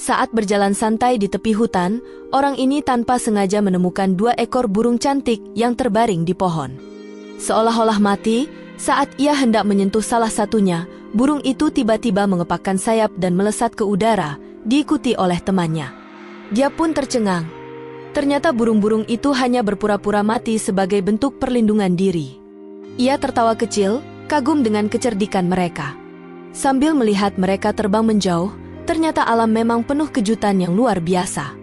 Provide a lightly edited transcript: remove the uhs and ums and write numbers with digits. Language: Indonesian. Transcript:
Saat berjalan santai di tepi hutan, orang ini tanpa sengaja menemukan 2 ekor burung cantik yang terbaring di pohon. Seolah-olah mati, saat ia hendak menyentuh salah satunya, burung itu tiba-tiba mengepakkan sayap dan melesat ke udara, diikuti oleh temannya. Dia pun tercengang. Ternyata burung-burung itu hanya berpura-pura mati sebagai bentuk perlindungan diri. Ia tertawa kecil, kagum dengan kecerdikan mereka. Sambil melihat mereka terbang menjauh, ternyata alam memang penuh kejutan yang luar biasa.